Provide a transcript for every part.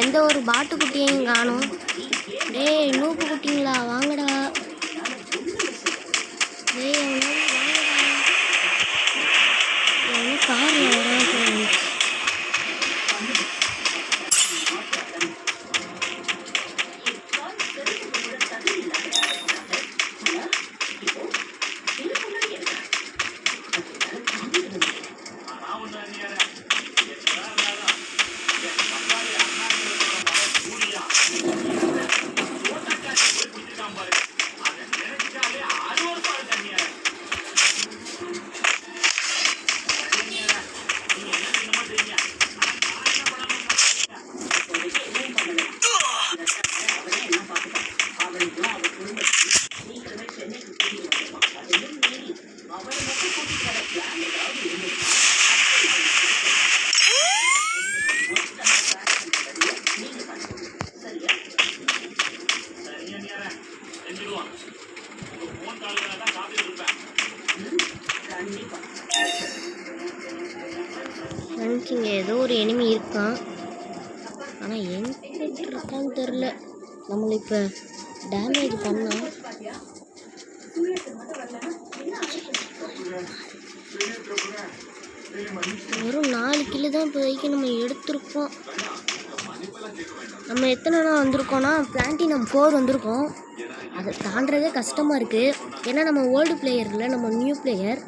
எந்த ஒரு பாட்டு குட்டியையும் காணும். டேய் நூப்பு குட்டிங்களா வாங்கடா. டேய் காரில் வராது. இங்கே ஏதோ ஒரு எனிமி இருக்கான். ஆனால் எங்கே இருக்கான்னு தெரில. நம்மளை இப்போ டேமேஜ் பண்ணால் வெறும் 4 கிலோ தான் இப்போதைக்கு நம்ம எடுத்திருக்கோம். நம்ம எத்தனை நாள் வந்திருக்கோன்னா பிளாட்டினம் 4 வந்திருக்கோம். அதை தாண்டதே கஷ்டமாக இருக்குது. ஏன்னா நம்ம ஓல்டு பிளேயர் இல்லை, நம்ம நியூ பிளேயர்.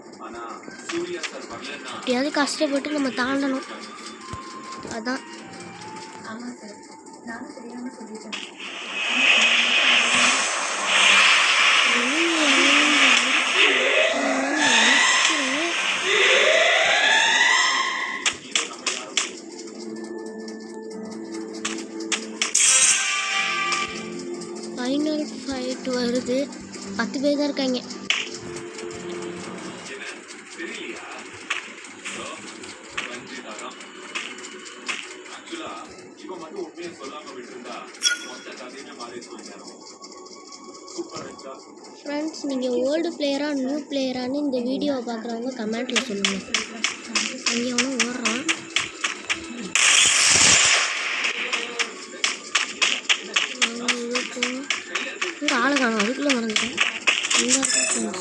எப்படியாவது கஷ்டப்பட்டு நம்ம தாண்டணும். அதான் ஃபைனல் ஃபைட் வருது. 10 பேர் தான் இருக்காங்க. ஃப்ரெண்ட்ஸ், நீங்கள் ஓல்டு பிளேயரா நியூ பிளேயரான்னு இந்த வீடியோவை பார்க்குறவங்க கமெண்ட்டில் சொல்லுங்கள். இங்கே ஒன்றும் ஓடுறான். இங்கே ஆளை காணும். அதுக்குள்ளே மறந்துட்டேன். இங்கே இருக்கேன்.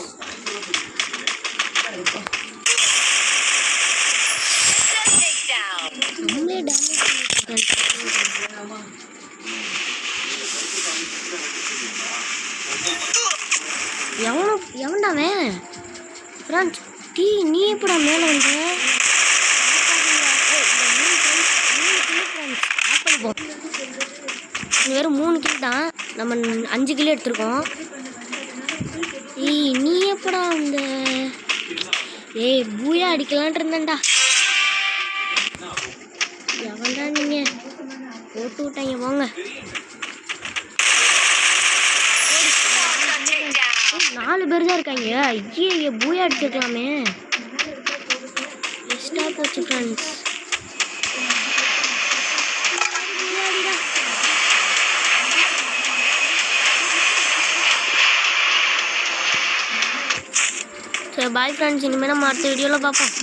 நம்மளே டேமேஜ் எவன்டாவே ஃப்ரெண்ட்ஸ். நீ எப்படா மேலே வந்து வெறும் 3 கிலோ தான். நம்ம 5 கிலோ எடுத்துருக்கோம். நீ எப்படா அந்த பூயா அடிக்கலான்ட்டு இருந்தேன்டா. எவன்டா நீங்கள் போட்டு விட்டாங்க போங்க. 4 பேர் தான் இருக்காங்க. ஐயே பூயா அடிச்சிருக்கலாமே. எக்ஸ்ட்ரா போச்சு ஃப்ரெண்ட்ஸ். சரி பாய் ஃப்ரெண்ட்ஸ். இனிமேல் நம்ம அடுத்த வீடியோவில் பார்ப்போம்.